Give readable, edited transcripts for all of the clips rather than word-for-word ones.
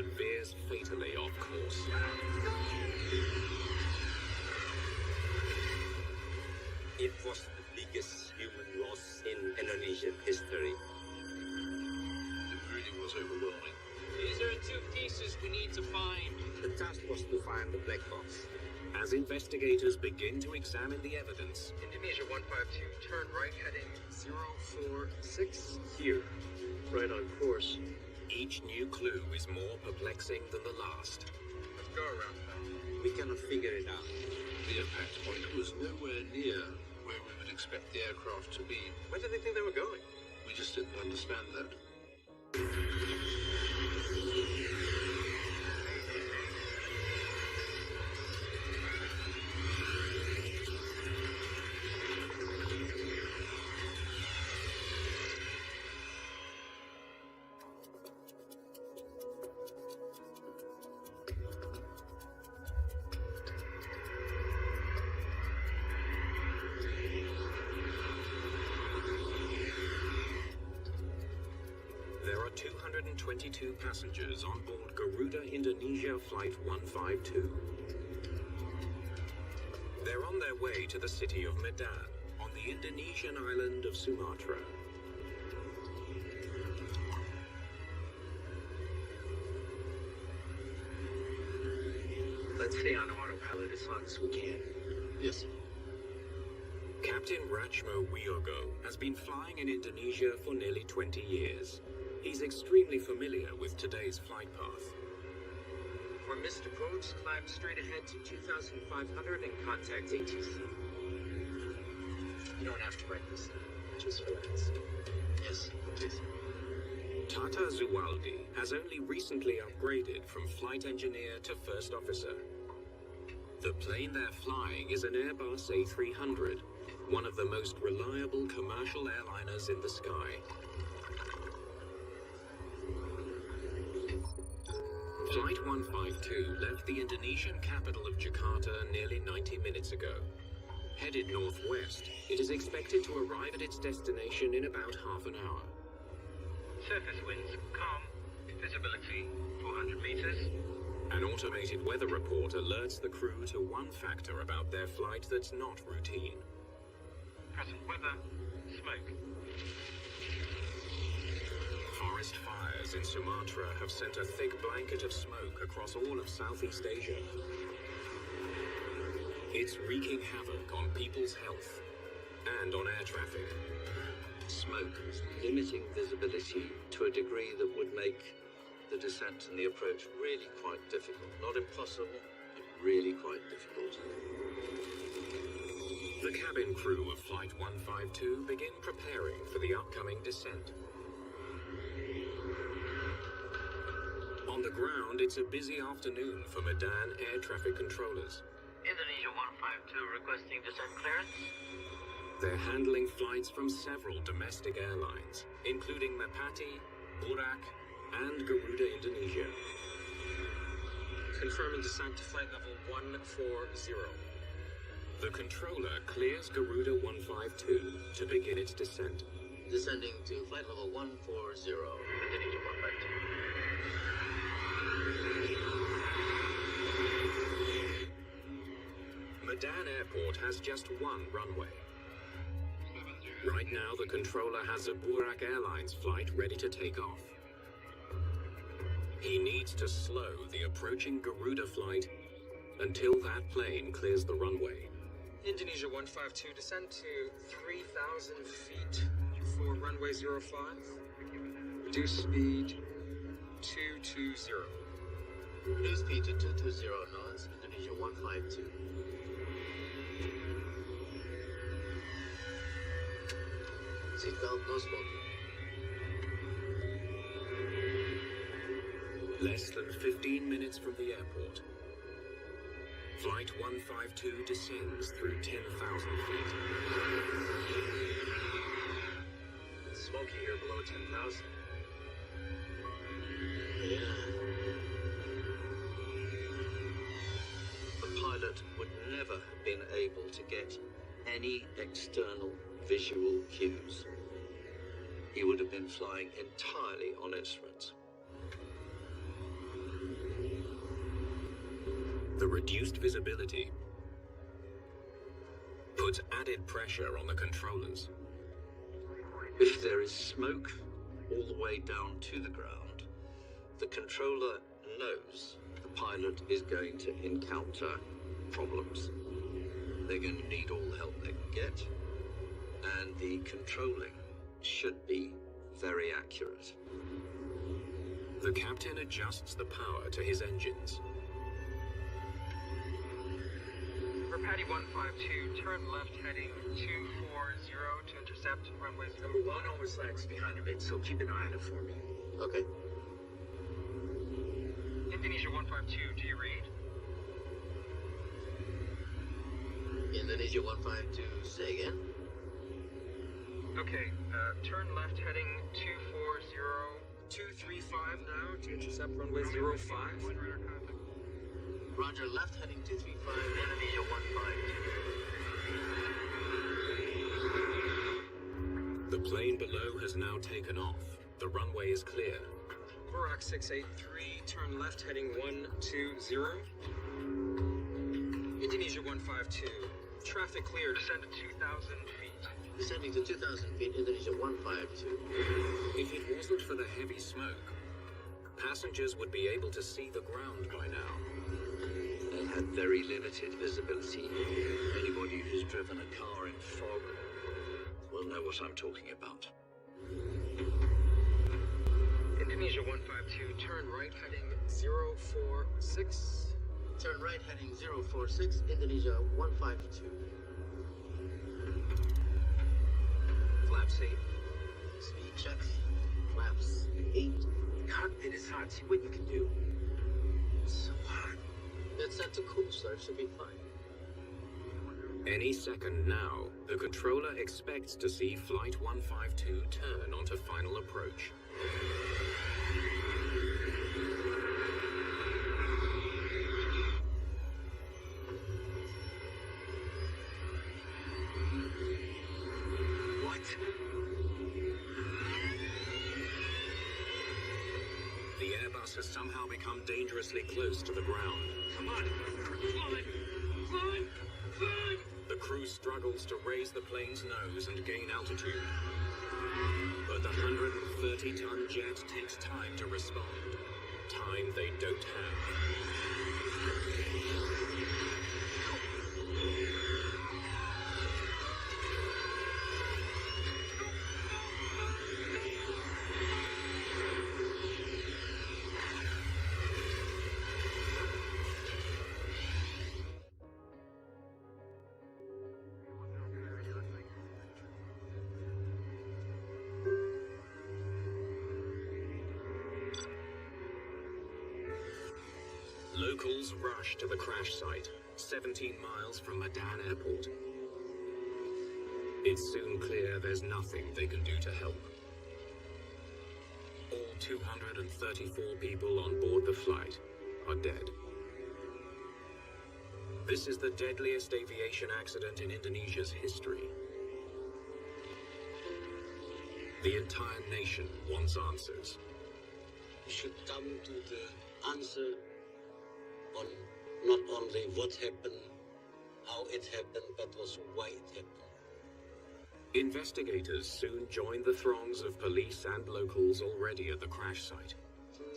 and veers fatally off course. It was the biggest human loss in Indonesian history. It really was overwhelming. These are the 2 pieces we need to find. The task was to find the black box. As investigators begin to examine the evidence, Indonesia 152, turn right heading 046 here. Right on course. each new clue is more perplexing than the last. Let's go around now. We cannot figure it out. The impact point was nowhere near where we would expect the aircraft to be. Where did they think they were going? We just didn't understand that. There are 222 passengers on board Garuda Indonesia Flight 152. They're on their way to the city of Medan, on the Indonesian island of Sumatra. Let's stay on autopilot as long as we can. Yes. Captain Rachmo Wiogo has been flying in Indonesia for nearly 20 years. He's extremely familiar with today's flight path. For missed approach, climb straight ahead to 2,500 and contact ATC. You don't have to write this down. Just relax. Yes, please. Tata Zuwaldi has only recently upgraded from flight engineer to first officer. The plane they're flying is an Airbus A300, one of the most reliable commercial airliners in the sky. Flight 152 left the Indonesian capital of Jakarta nearly 90 minutes ago. Headed northwest, it is expected to arrive at its destination in about half an hour. Surface winds calm, visibility 400 meters. An automated weather report alerts the crew to one factor about their flight that's not routine. Present weather, smoke. Forest fires in Sumatra have sent a thick blanket of smoke across all of Southeast Asia. It's wreaking havoc on people's health and on air traffic. Smoke is limiting visibility to a degree that would make the descent and the approach really quite difficult. Not impossible, but really quite difficult. The cabin crew of Flight 152 begin preparing for the upcoming descent. On the ground, it's a busy afternoon for Medan air traffic controllers. Indonesia 152 requesting descent clearance. They're handling flights from several domestic airlines, including Merpati, Burak, and Garuda Indonesia. Confirming descent to flight level 140. The controller clears Garuda 152 to begin its descent. Descending to flight level 140. Indonesia 152. Medan Airport has just one runway. Right now, the controller has a Burak Airlines flight ready to take off. He needs to slow the approaching Garuda flight until that plane clears the runway. Indonesia 152, descend to 3,000 feet for runway 05. Reduce speed 220. New speed to 220 knots, Indonesia 152. Seatbelt, no smoking. Less than 15 minutes from the airport, Flight 152 descends through 10,000 feet. It's smoky here below 10,000. Yeah. The pilot would never have been able to get any external visual cues. He would have been flying entirely on instruments. The reduced visibility puts added pressure on the controllers. If there is smoke all the way down to the ground, the controller knows the pilot is going to encounter problems. They're going to need all the help they can get, and the controlling should be very accurate. The captain adjusts the power to his engines. For Patty 152, turn left heading 240 to intercept runways number 1. Always lags behind a bit, so keep an eye on it for me. Okay. Indonesia 152, do you read? Indonesia 152, say again. Okay, turn left heading 235 now to intercept runway 05. Roger, left heading 235, Indonesia 152. The plane below has now taken off. The runway is clear. Burak 683, turn left heading 120. Indonesia 152, traffic clear, descend to 2,000 feet. descending to 2,000 feet, Indonesia 152. If it wasn't for the heavy smoke, passengers would be able to see the ground by now. They had very limited visibility. Anybody who's driven a car in fog will know what I'm talking about. Indonesia 152, turn right heading 046. Turn right heading 046, Indonesia 152. Flaps 8. Speed checks, flaps 8. Cockpit is hot, see what you can do. So hot. It's set to cool, so it should be fine. Any second now, the controller expects to see Flight 152 turn onto final approach. What? The Airbus has somehow become dangerously close to the ground. Come on! Climb! Climb! Climb! The crew struggles to raise the plane's nose and gain altitude. But the 130-ton jet takes time to respond. Time they don't have. Locals rush to the crash site, 17 miles from Medan Airport. It's soon clear there's nothing they can do to help. All 234 people on board the flight are dead. This is the deadliest aviation accident in Indonesia's history. The entire nation wants answers. We should come to the answer on not only what happened, how it happened, but also why it happened. Investigators soon joined the throngs of police and locals already at the crash site.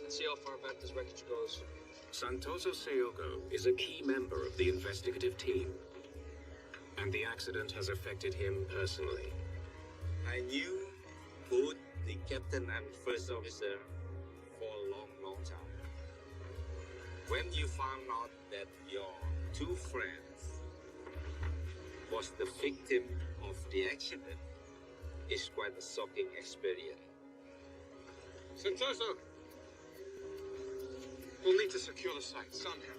Let's see how far back this wreckage goes. Santoso Seogo is a key member of the investigative team, and the accident has affected him personally. I knew both the captain and first officer for a long, long time. When you found out that your two friends was the victim of the accident, it's quite a shocking experience. Santoso! We'll need to secure the site somehow.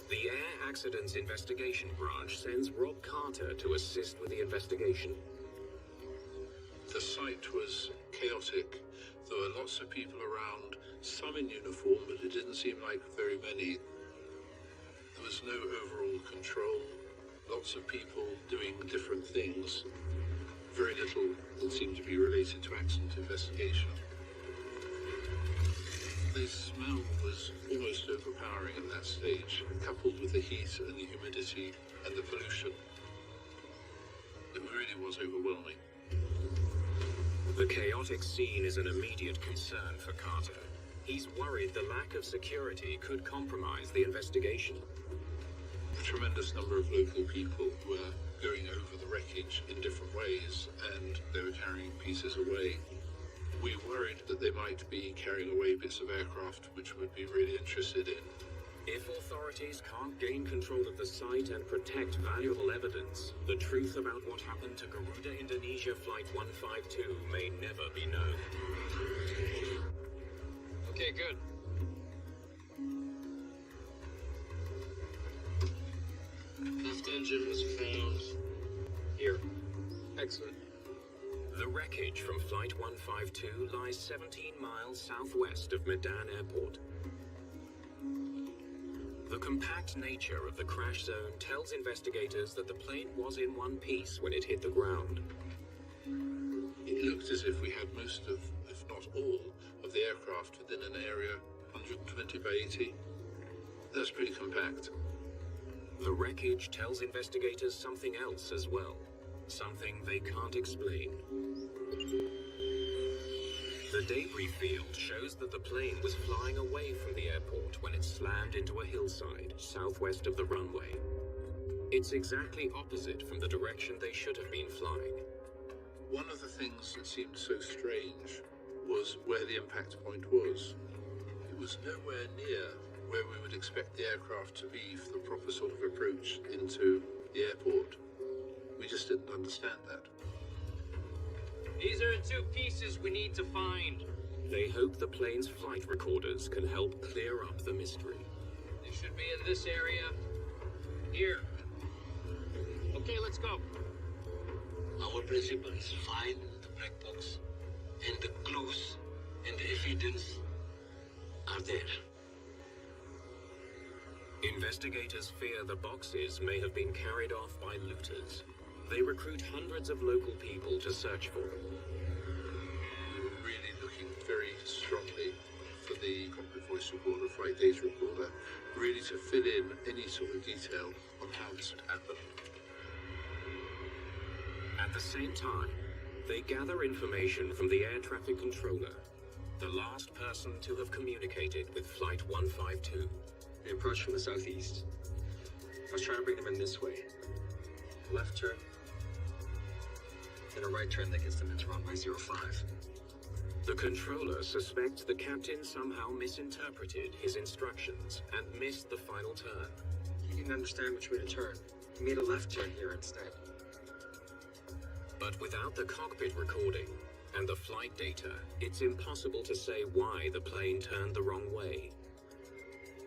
The Air Accidents Investigation Branch sends Rob Carter to assist with the investigation. The site was chaotic. There were lots of people around, some in uniform, but it didn't seem like very many. There was no overall control. Lots of people doing different things. Very little that seemed to be related to accident investigation. The smell was almost overpowering at that stage, coupled with the heat and the humidity and the pollution. It really was overwhelming. The chaotic scene is an immediate concern for Carter. He's worried the lack of security could compromise the investigation. A tremendous number of local people were going over the wreckage in different ways, and they were carrying pieces away. We worried that they might be carrying away bits of aircraft which we'd be really interested in. If authorities can't gain control of the site and protect valuable evidence, the truth about what happened to Garuda Indonesia Flight 152 may never be known. Okay, good. Left engine was found here. Excellent. The wreckage from Flight 152 lies 17 miles southwest of Medan Airport. The compact nature of the crash zone tells investigators that the plane was in one piece when it hit the ground. It looked as if we had most of, if not all, of the aircraft within an area 120 by 80. That's pretty compact. The wreckage tells investigators something else as well, something they can't explain. The debris field shows that the plane was flying away from the airport when it slammed into a hillside southwest of the runway. It's exactly opposite from the direction they should have been flying. One of the things that seemed so strange was where the impact point was. It was nowhere near where we would expect the aircraft to be for the proper sort of approach into the airport. We just didn't understand that. These are the two pieces we need to find. They hope the plane's flight recorders can help clear up the mystery. They should be in this area. Here. Okay, let's go. Our principle is find the black box, and the clues and the evidence are there. Investigators fear the boxes may have been carried off by looters. They recruit hundreds of local people to search for them. We were really looking very strongly for the cockpit voice recorder, flight data recorder, really to fill in any sort of detail on how this had happened. At the same time, they gather information from the air traffic controller, the last person to have communicated with Flight 152. We approached from the southeast. I was trying to bring them in this way. Left turn, then a right turn that gets them into runway 05. The controller suspects the captain somehow misinterpreted his instructions and missed the final turn. He didn't understand which way to turn. He made a left turn here instead. But without the cockpit recording and the flight data, it's impossible to say why the plane turned the wrong way.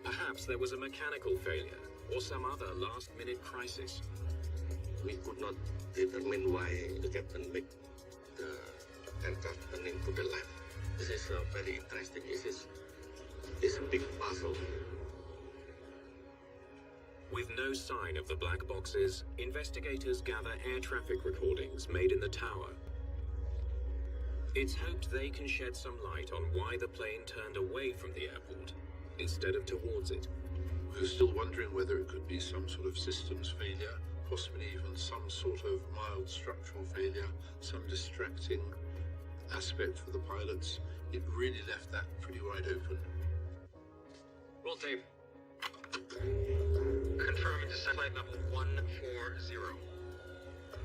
Perhaps there was a mechanical failure or some other last-minute crisis. We could not determine why the captain made the aircraft turn into the left. This is very interesting. It's a big puzzle. With no sign of the black boxes, investigators gather air traffic recordings made in the tower. It's hoped they can shed some light on why the plane turned away from the airport instead of towards it. We were still wondering whether it could be some sort of systems failure, possibly even some sort of mild structural failure, some distracting aspect for the pilots. It really left that pretty wide open. Roll tape. Confirming descent flight level 140.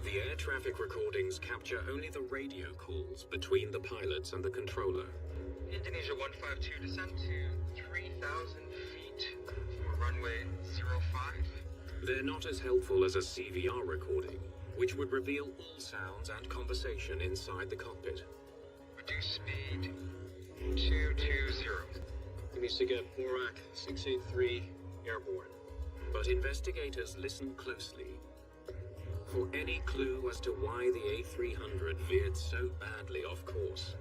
The air traffic recordings capture only the radio calls between the pilots and the controller. Indonesia 152 descent to 3,000 feet for runway 05. They're not as helpful as a CVR recording, which would reveal all sounds and conversation inside the cockpit. Reduce speed 220. He needs to get Borak 683 airborne. But investigators listen closely for any clue as to why the A300 veered so badly off course.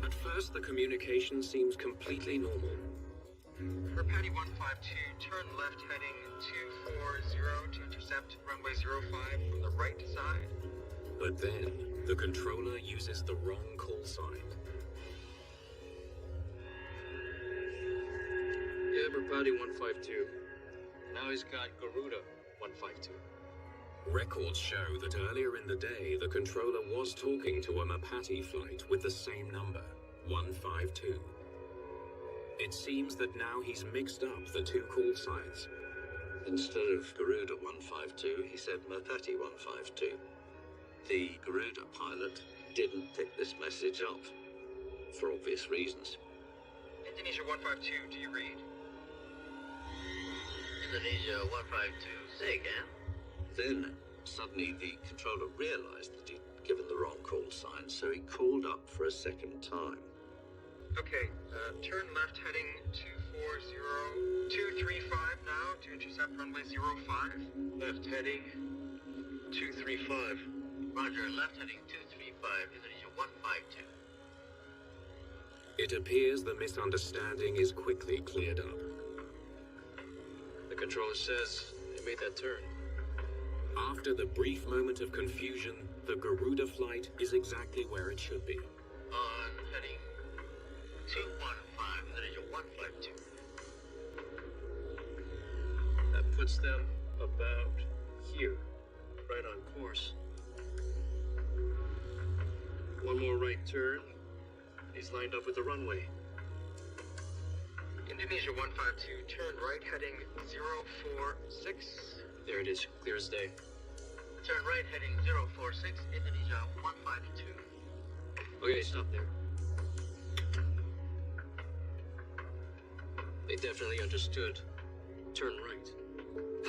At first, the communication seems completely normal. For Patty 152, turn left heading 240 to intercept runway 05 from the right side. But then, the controller uses the wrong call sign. Cloudy 152. Now he's got Garuda 152. Records show that earlier in the day, the controller was talking to a Mapati flight with the same number, 152. It seems that now he's mixed up the two call signs. Instead of Garuda 152, he said Mapati 152. The Garuda pilot didn't pick this message up, for obvious reasons. Indonesia 152, do you read? Indonesia 152, say again. Then, suddenly the controller realized that he'd given the wrong call sign, so he called up for a second time. Okay, turn left heading 235 now to intercept runway 05. Left heading 235. Roger, left heading 235, Indonesia 152. It appears the misunderstanding is quickly cleared up. The controller says he made that turn. After the brief moment of confusion, the Garuda flight is exactly where it should be. On heading 215, Indonesia 152. That puts them about here, right on course. One more right turn. He's lined up with the runway. Indonesia 152, turn right heading 046. There it is, clear as day. Turn right heading 046, Indonesia 152. Okay, stop there. They definitely understood. Turn right.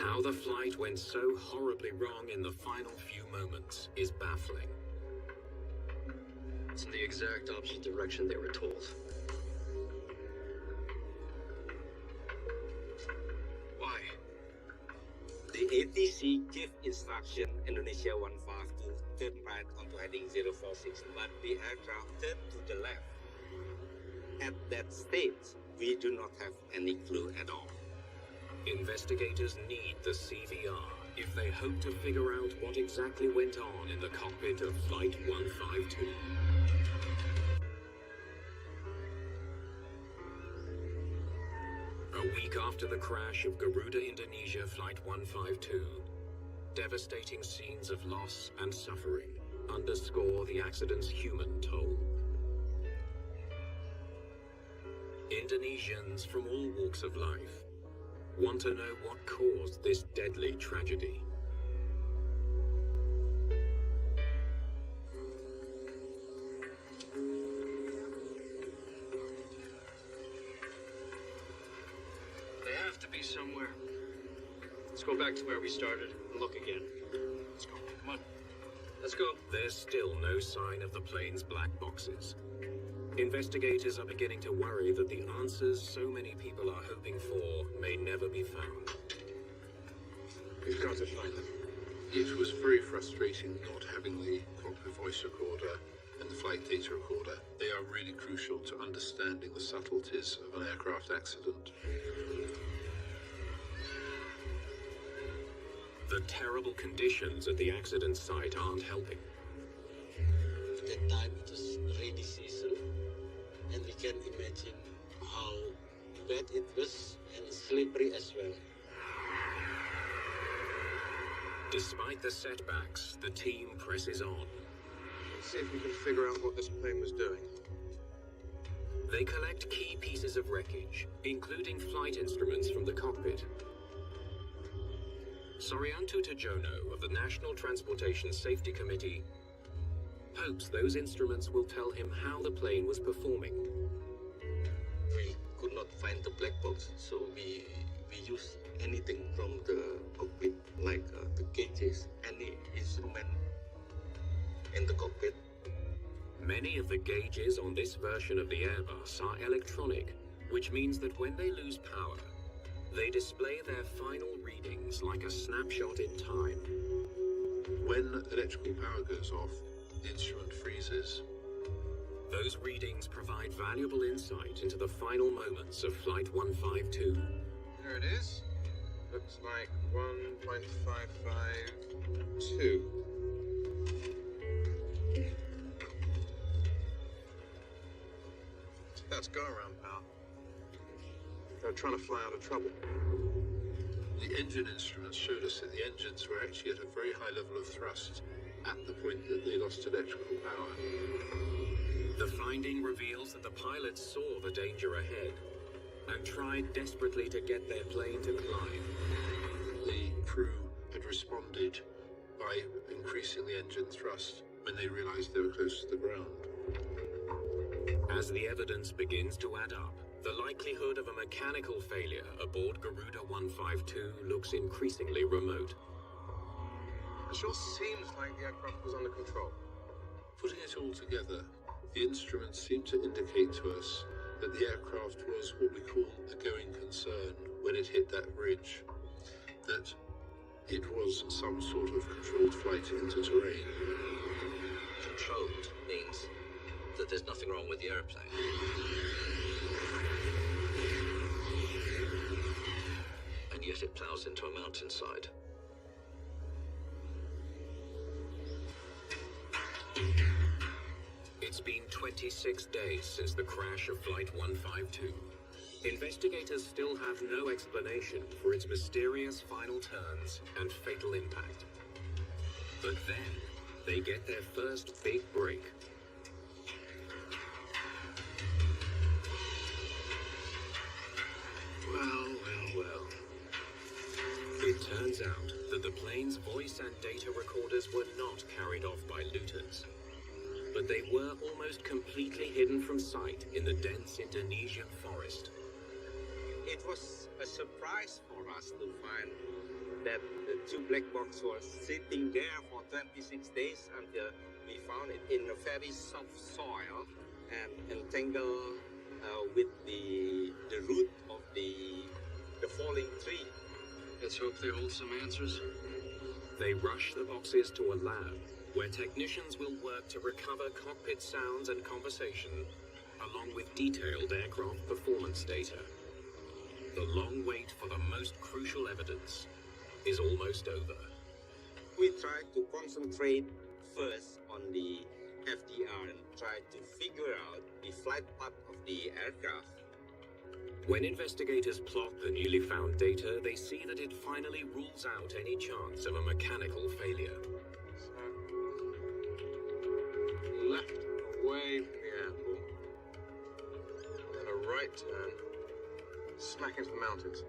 How the flight went so horribly wrong in the final few moments is baffling. It's in the exact opposite direction they were told. Why? The ATC gave instruction Indonesia 152 turn right onto heading 046, but the aircraft turned to the left. At that stage, we do not have any clue at all. Investigators need the CVR if they hope to figure out what exactly went on in the cockpit of Flight 152. A week after the crash of Garuda Indonesia Flight 152, devastating scenes of loss and suffering underscore the accident's human toll. Indonesians from all walks of life want to know what caused this deadly tragedy. They have to be somewhere. Let's go back to where we started and look again. Let's go. Come on. Let's go. There's still no sign of the plane's black boxes. Investigators are beginning to worry that the answers so many people are hoping for may never be found. We've got to find them. It was very frustrating not having the cockpit voice recorder and the flight data recorder. They are really crucial to understanding the subtleties of an aircraft accident. The terrible conditions at the accident site aren't helping. At that time it was rainy season, and we can imagine how bad it was and slippery as well. Despite the setbacks, the team presses on. Let's see if we can figure out what this plane was doing. They collect key pieces of wreckage, including flight instruments from the cockpit. Sorianto Tajono of the National Transportation Safety Committee hopes those instruments will tell him how the plane was performing. We could not find the black box, so we used anything from the cockpit, like the gauges, any instrument in the cockpit. Many of the gauges on this version of the Airbus are electronic, which means that when they lose power, they display their final readings like a snapshot in time. When electrical power goes off, the instrument freezes. Those readings provide valuable insight into the final moments of Flight 152. There it is. Looks like 1.552. Let's go around, pal. They were trying to fly out of trouble. The engine instruments showed us that the engines were actually at a very high level of thrust at the point that they lost electrical power. The finding reveals that the pilots saw the danger ahead and tried desperately to get their plane to climb. The crew had responded by increasing the engine thrust when they realized they were close to the ground. As the evidence begins to add up, the likelihood of a mechanical failure aboard Garuda 152 looks increasingly remote. It sure seems like the aircraft was under control. Putting it all together, the instruments seem to indicate to us that the aircraft was what we call a going concern when it hit that ridge, that it was some sort of controlled flight into terrain. Controlled means that there's nothing wrong with the airplane. And yet it plows into a mountainside. It's been 26 days since the crash of Flight 152. Investigators still have no explanation for its mysterious final turns and fatal impact. But then, they get their first big break. Well. It turns out that the plane's voice and data recorders were not carried off by looters, but they were almost completely hidden from sight in the dense Indonesian forest. It was a surprise for us to find that the two black boxes were sitting there for 26 days until we found it in a very soft soil and entangled with the root of the falling tree. Let's hope they hold some answers. They rush the boxes to a lab where technicians will work to recover cockpit sounds and conversation, along with detailed aircraft performance data. The long wait for the most crucial evidence is almost over. We tried to concentrate first on the FDR and try to figure out the flight path of the aircraft. When investigators plot the newly found data, they see that it finally rules out any chance of a mechanical failure. So, left away from the airport, then a right turn, smack into the mountains.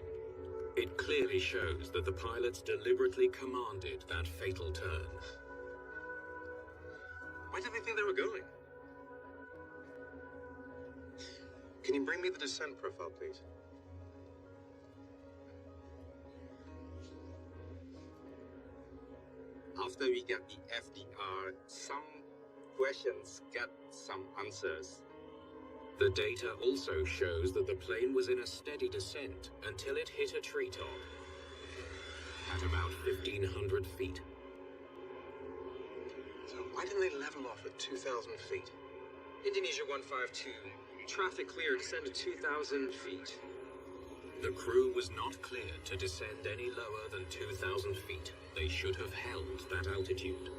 It clearly shows that the pilots deliberately commanded that fatal turn. Where did they think they were going? Can you bring me the descent profile, please? After we got the FDR, some questions got some answers. The data also shows that the plane was in a steady descent until it hit a treetop at about 1,500 feet. So why didn't they level off at 2,000 feet? Indonesia 152. Traffic clear. Descend to 2,000 feet. The crew was not cleared to descend any lower than 2,000 feet. They should have held that altitude.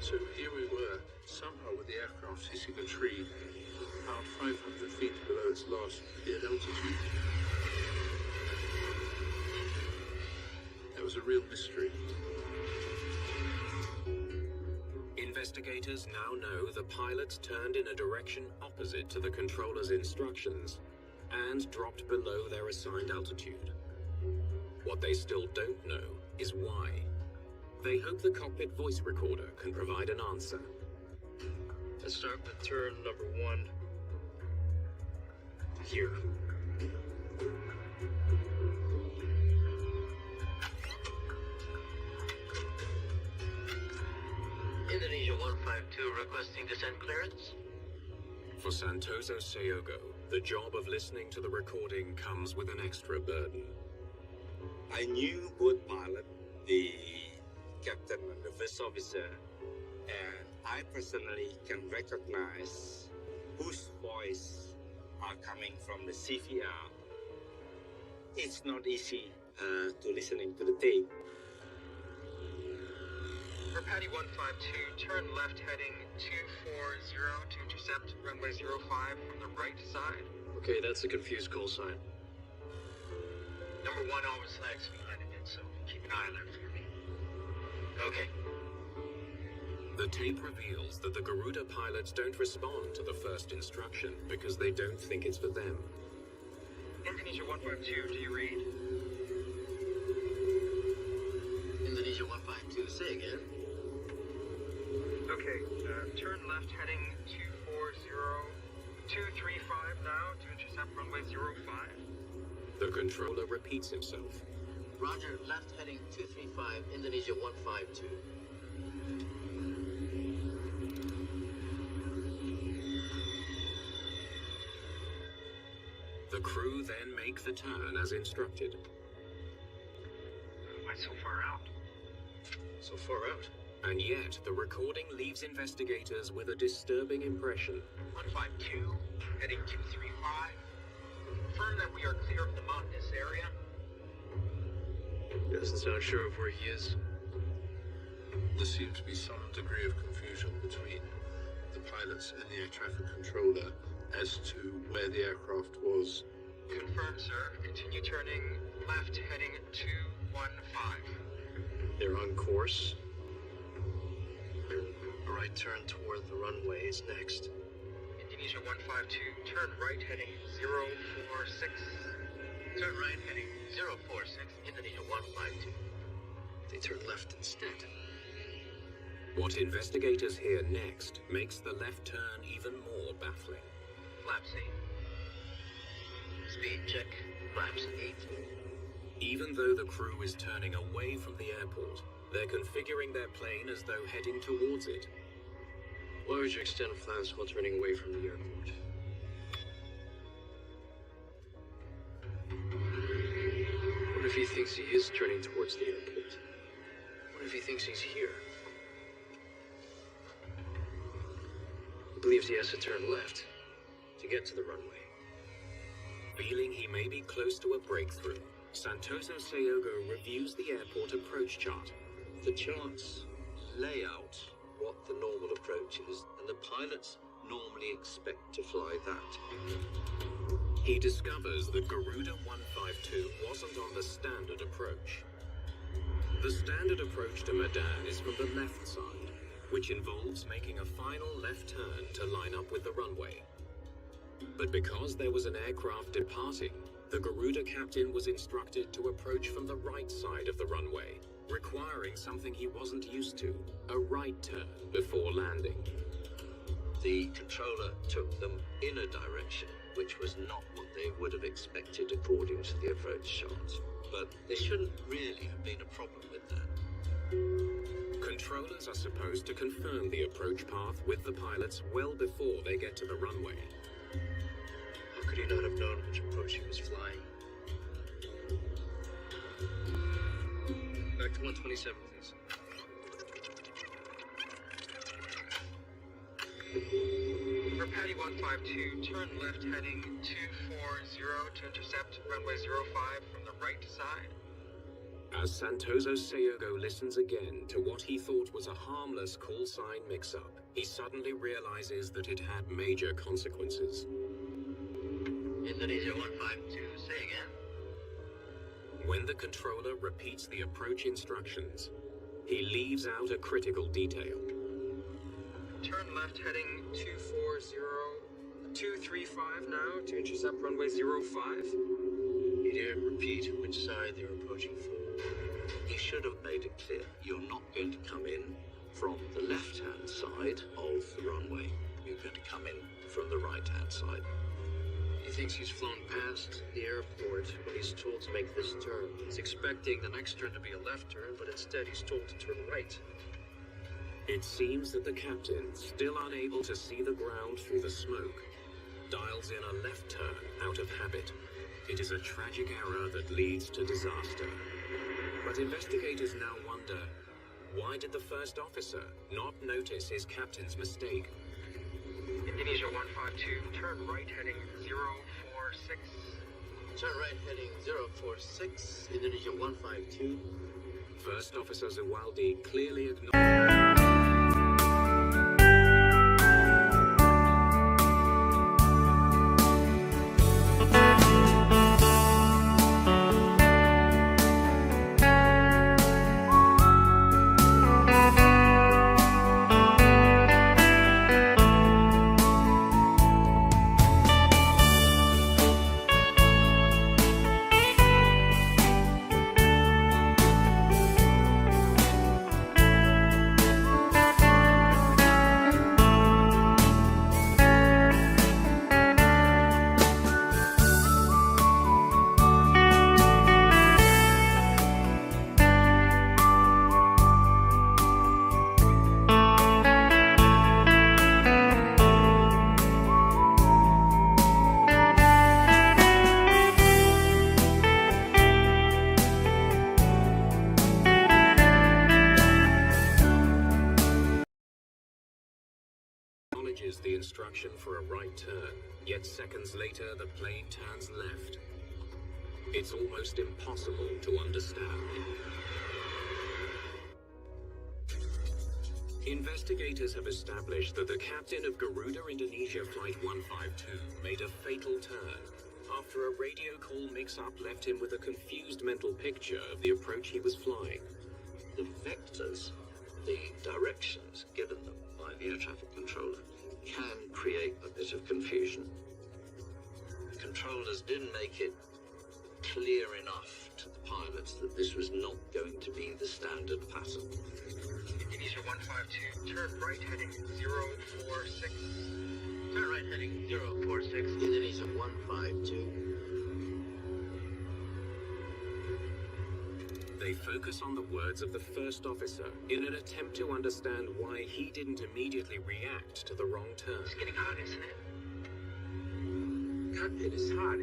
So here we were, somehow with the aircraft hitting a tree about 500 feet below its last cleared altitude. That was a real mystery. Investigators now know the pilots turned in a direction opposite to the controller's instructions and dropped below their assigned altitude. What they still don't know is why. They hope the cockpit voice recorder can provide an answer. Let's start with turn number 1. Here. Indonesia 152 requesting descent clearance. For Santoso Seogo, the job of listening to the recording comes with an extra burden. I knew both pilot, the captain and the first officer, and I personally can recognize whose voice are coming from the CVR. It's not easy to listening to the tape. For Patty 152, turn left heading 240 to intercept runway 05 from the right side. Okay, that's a confused call sign. Number 1 always flags me landing, so keep an eye on that for me. Okay. The tape reveals that the Garuda pilots don't respond to the first instruction because they don't think it's for them. Indonesia 152, do you read? Indonesia 152, say again. Okay, turn left heading 235 now to intercept runway 05. The controller repeats himself. Roger, left heading 235, Indonesia 152. The crew then make the turn as instructed. Why so far out? So far out. And yet, the recording leaves investigators with a disturbing impression. 152, heading 235. Confirm that we are clear of the mountainous area. Doesn't sound sure of where he is. There seemed to be some degree of confusion between the pilots and the air traffic controller as to where the aircraft was. Confirm, sir. Continue turning left heading 215. They're on course. A right turn toward the runway is next. Indonesia 152, turn right heading 046. Turn right heading 046, Indonesia 152. They turn left instead. What investigators hear next makes the left turn even more baffling. Flaps 8. Speed check, flaps 8. Even though the crew is turning away from the airport, they're configuring their plane as though heading towards it. Why would you extend flaps while turning away from the airport? What if he thinks he is turning towards the airport? What if he thinks he's here? He believes he has to turn left to get to the runway. Feeling he may be close to a breakthrough, Santoso Seogo reviews the airport approach chart. The charts lay out what the normal approach is, and the pilots normally expect to fly that. He discovers that Garuda 152 wasn't on the standard approach. The standard approach to Medan is from the left side, which involves making a final left turn to line up with the runway. But because there was an aircraft departing, the Garuda captain was instructed to approach from the right side of the runway, requiring something he wasn't used to, a right turn before landing. The controller took them in a direction which was not what they would have expected according to the approach chart. But there shouldn't really have been a problem with that. Controllers are supposed to confirm the approach path with the pilots well before they get to the runway. How could he not have known which approach he was flying? Back to 127, please. For Patty 152, turn left heading 240 to intercept runway 05 from the right side. As Santoso Seogo listens again to what he thought was a harmless call sign mix-up, he suddenly realizes that it had major consequences. Indonesia 152, say again. When the controller repeats the approach instructions, he leaves out a critical detail. Turn left heading 235 now to intercept runway 05. He didn't repeat which side they were approaching from. He should have made it clear you're not going to come in from the left-hand side of the runway. You're going to come in from the right-hand side. He thinks he's flown past the airport when he's told to make this turn. He's expecting the next turn to be a left turn, but instead he's told to turn right. It seems that the captain, still unable to see the ground through the smoke, dials in a left turn out of habit. It is a tragic error that leads to disaster. But investigators now wonder, why did the first officer not notice his captain's mistake? Indonesia 152, turn right heading 046. Turn right heading 046, Indonesia 152. First Officer Zuwaldi clearly acknowledged. The instruction for a right turn, yet seconds later the plane turns left. It's almost impossible to understand. Investigators have established that the captain of Garuda Indonesia Flight 152 made a fatal turn after a radio call mix-up left him with a confused mental picture of the approach he was flying. The vectors, the directions given them by the air traffic controller, can create a bit of confusion. The controllers didn't make it clear enough to the pilots that this was not going to be the standard pattern. Indonesia 152, turn right heading 046. Turn right heading 046, Indonesia 152. They focus on the words of the first officer in an attempt to understand why he didn't immediately react to the wrong turn. It's getting hot, isn't it? Cockpit is hot.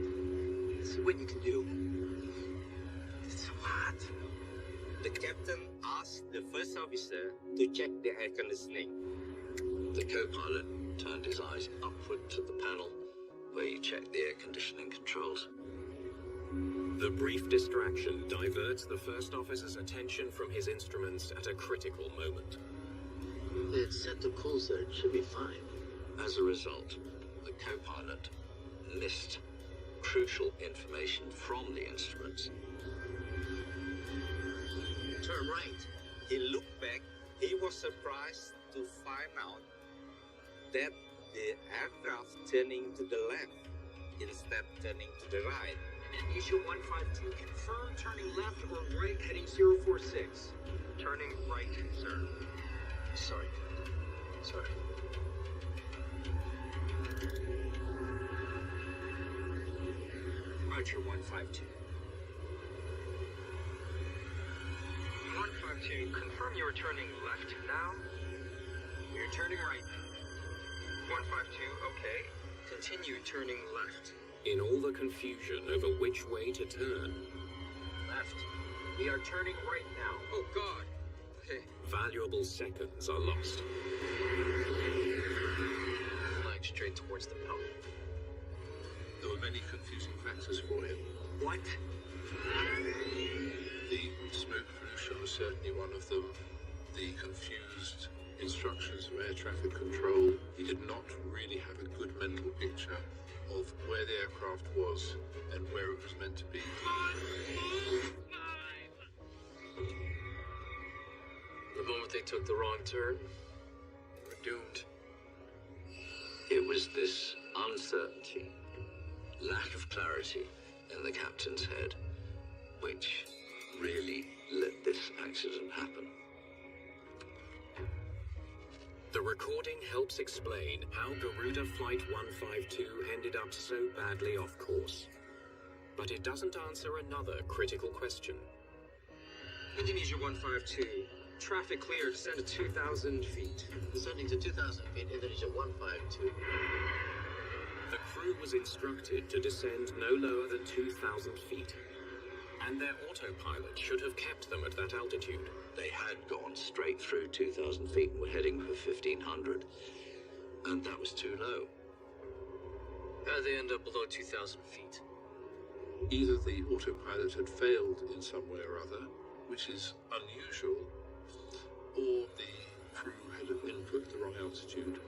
See what you can do. It's so hot. The captain asked the first officer to check the air conditioning. The co-pilot turned his eyes upward to the panel where you check the air conditioning controls. The brief distraction diverts the first officer's attention from his instruments at a critical moment. It's set to cool, sir. It should be fine. As a result, the co-pilot missed crucial information from the instruments. Turn right. He looked back. He was surprised to find out that the aircraft turning to the left instead turning to the right. Indonesia 152, confirm turning left or right heading 046. Turning right, sir. Sorry. Roger 152. 152, confirm you are turning left now. You're turning right. 152, okay. Continue turning left. In all the confusion over which way to turn, Left. We are turning right now. Oh, God. Okay. valuable seconds are lost. Flying straight towards the mountain. There were many confusing factors for him. What? The smoke pollution was certainly one of them. The confused instructions from air traffic control. He did not really have a good mental picture of where the aircraft was and where it was meant to be. The moment they took the wrong turn, we're doomed. It was this uncertainty, lack of clarity in the captain's head, which really let this accident happen. The recording helps explain how Garuda Flight 152 ended up so badly off course. But it doesn't answer another critical question. Indonesia 152. Traffic clear, descend to 2,000 feet. Descending to 2,000 feet, Indonesia 152. The crew was instructed to descend no lower than 2,000 feet. And their autopilot should have kept them at that altitude. They had gone straight through 2,000 feet and were heading for 1,500. And that was too low. How'd they end up below 2,000 feet? Either the autopilot had failed in some way or other, which is unusual, or the crew had input the wrong altitude.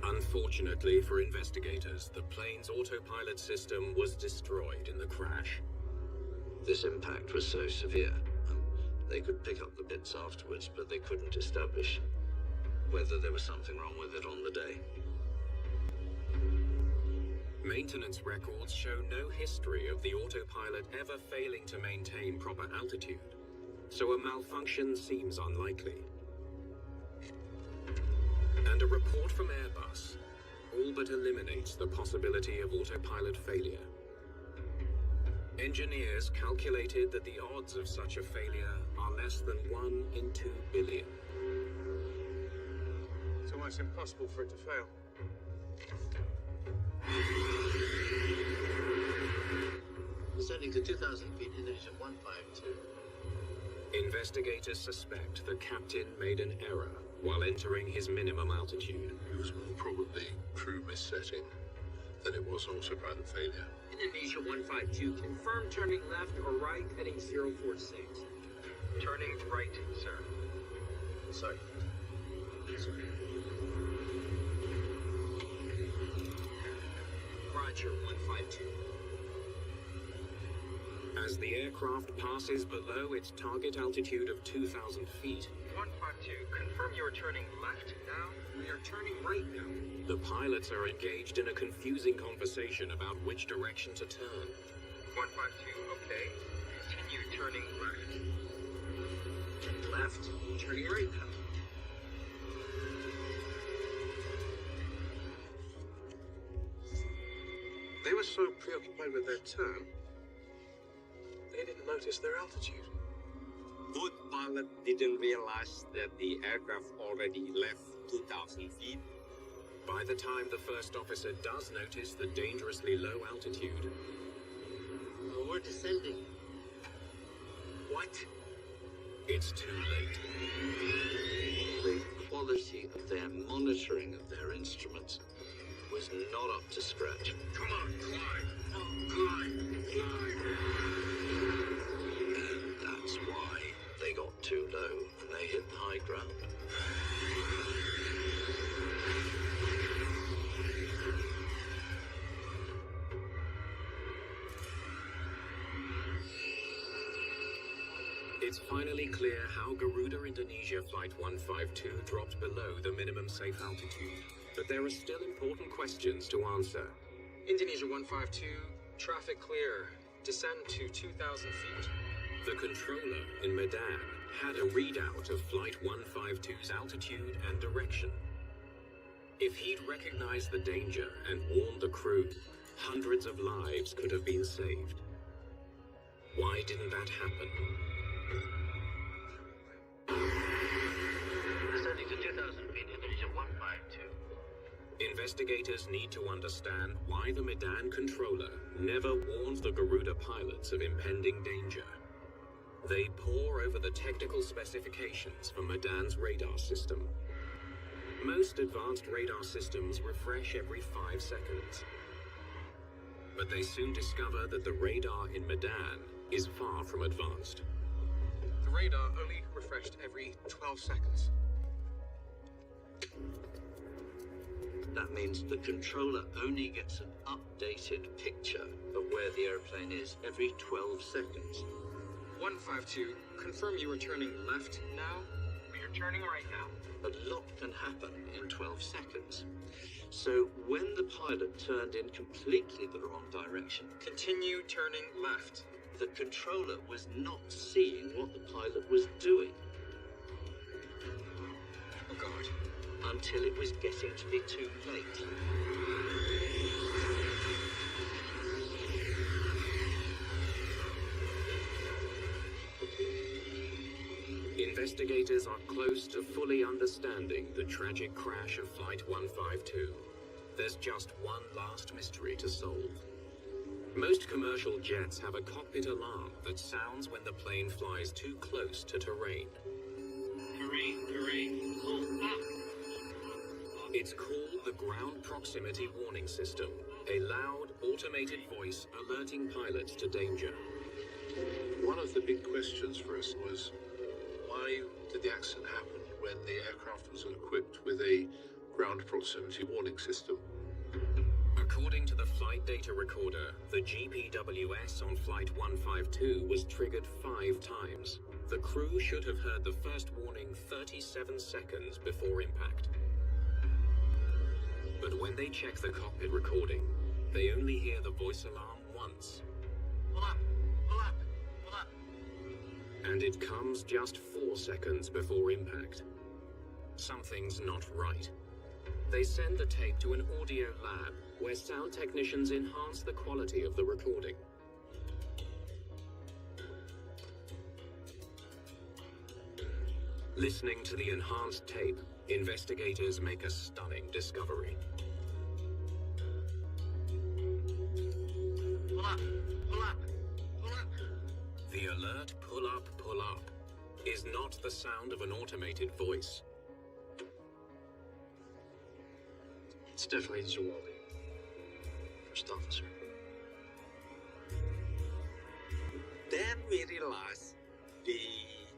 Unfortunately for investigators, the plane's autopilot system was destroyed in the crash. This impact was so severe, they could pick up the bits afterwards, but they couldn't establish whether there was something wrong with it on the day. Maintenance records show no history of the autopilot ever failing to maintain proper altitude, so a malfunction seems unlikely. And a report from Airbus all but eliminates the possibility of autopilot failure. Engineers calculated that the odds of such a failure are less than 1 in 2 billion. It's almost impossible for it to fail. Descending to 2,000 feet, Indonesia 152. Investigators suspect the captain made an error while entering his minimum altitude. It was more probably crew missetting than it was autopilot failure. Indonesia 152, confirm turning left or right, heading 046. Turning right, sir. Sorry. Roger, 152. As the aircraft passes below its target altitude of 2,000 feet, 152, confirm you are turning left now? We are turning right now. the pilots are engaged in a confusing conversation about which direction to turn. 152, okay. Continue turning left. Left, turning right now. They were so preoccupied with their turn, they didn't notice their altitude. Both pilot didn't realize that the aircraft already left 2,000 feet. By the time the first officer does notice the dangerously low altitude, We're descending. What? it's too late. The quality of their monitoring of their instruments was not up to scratch. Come on, climb. Climb. And that's why they got too low when they hit the high ground. It's finally clear how Garuda Indonesia Flight 152 dropped below the minimum safe altitude. But there are still important questions to answer. Indonesia 152, traffic clear. Descend to 2,000 feet. The controller in Medan had a readout of Flight 152's altitude and direction. If he'd recognized the danger and warned the crew, hundreds of lives could have been saved. Why didn't that happen? Descending to 2,000 feet, Indonesia 152. Investigators need to understand why the Medan controller never warned the Garuda pilots of impending danger. They pore over the technical specifications for Medan's radar system. Most advanced radar systems refresh every 5 seconds. But they soon discover that the radar in Medan is far from advanced. The radar only refreshed every 12 seconds. That means the controller only gets an updated picture of where the airplane is every 12 seconds. 152, confirm you are turning left now? We are turning right now. A lot can happen in 12 seconds. So when the pilot turned in completely the wrong direction, Continue turning left. the controller was not seeing what the pilot was doing Oh God. until it was getting to be too late. Investigators are close to fully understanding the tragic crash of Flight 152. There's just one last mystery to solve. Most commercial jets have a cockpit alarm that sounds when the plane flies too close to terrain. Terrain. It's called the Ground Proximity Warning System, a loud, automated voice alerting pilots to danger. One of the big questions for us was, why did the accident happen when the aircraft was equipped with a ground proximity warning system? According to the flight data recorder, the GPWS on Flight 152 was triggered 5 times. The crew should have heard the first warning 37 seconds before impact. But when they check the cockpit recording, they only hear the voice alarm once. Pull up! Pull up! Pull up! And it comes just 4 seconds before impact. Something's not right. They send the tape to an audio lab where sound technicians enhance the quality of the recording. Listening to the enhanced tape, investigators make a stunning discovery. Pull up! Pull up! Pull up! The alert pull up is not the sound of an automated voice. It's definitely Zuwaldi, first officer. Then we realized the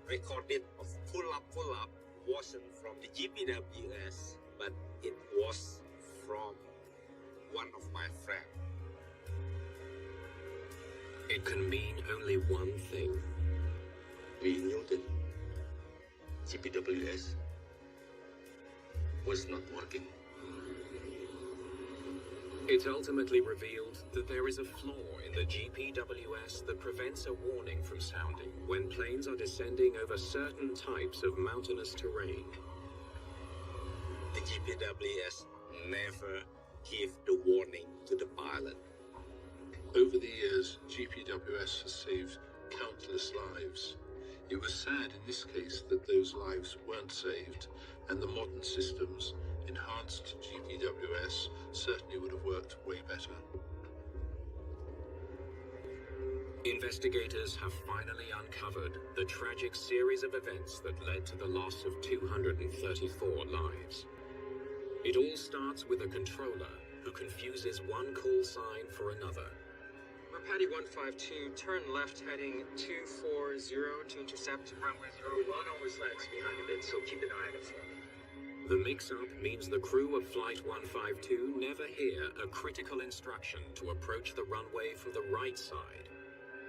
recording of pull up wasn't from the GPWS, but it was from one of my friends. It can mean only one thing. We knew that GPWS was not working. It ultimately revealed that there is a flaw in the GPWS that prevents a warning from sounding when planes are descending over certain types of mountainous terrain. The GPWS never gave the warning to the pilot. Over the years, GPWS has saved countless lives. It was sad in this case that those lives weren't saved, and the modern systems enhanced GPWS certainly would have worked way better. Investigators have finally uncovered the tragic series of events that led to the loss of 234 lives. It all starts with a controller who confuses one call sign for another. Patty 152, turn left heading 240 to intercept runway 01. Always lags behind a bit, so keep an eye on it for me. The mix-up means the crew of Flight 152 never hear a critical instruction to approach the runway from the right side,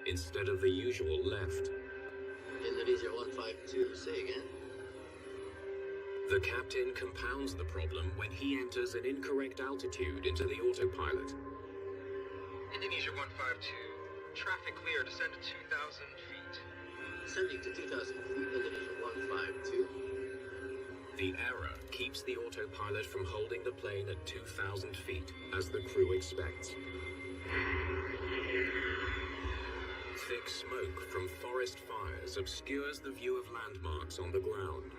instead of the usual left. Indonesia 152, say again. The captain compounds the problem when he enters an incorrect altitude into the autopilot. Indonesia 152, traffic clear, descend to 2,000 feet. Descending to 2,000 feet, Indonesia 152. The error keeps the autopilot from holding the plane at 2,000 feet, as the crew expects. Thick smoke from forest fires obscures the view of landmarks on the ground.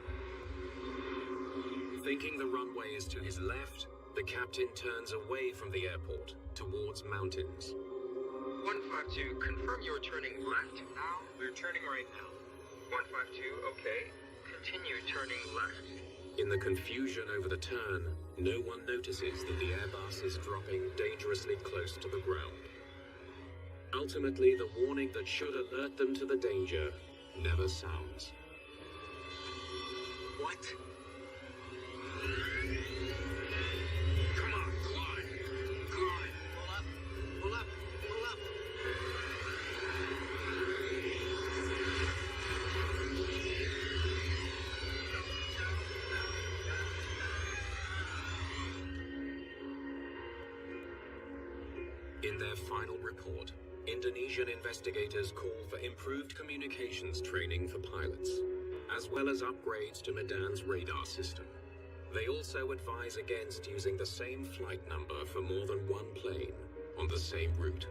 Thinking the runway is to his left, the captain turns away from the airport towards mountains. 152, confirm you're turning left now? We're turning right now. 152, okay. Continue turning left. In the confusion over the turn, no one notices that the Airbus is dropping dangerously close to the ground. Ultimately, the warning that should alert them to the danger never sounds. What? Come on, climb! Climb! Pull up! Pull up! Pull up! In their final report, Indonesian investigators call for improved communications training for pilots, as well as upgrades to Medan's radar system. They also advise against using the same flight number for more than one plane on the same route.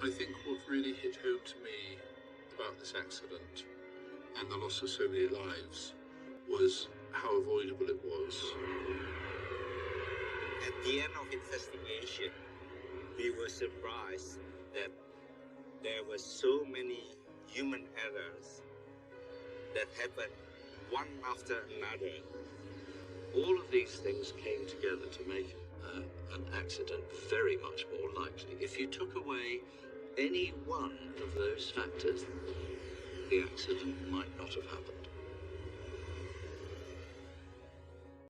I think what really hit home to me about this accident and the loss of so many lives was how avoidable it was. At the end of investigation, we were surprised that there were so many human errors that happened one after another. All of these things came together to make an accident very much more likely. If you took away any one of those factors, the accident might not have happened.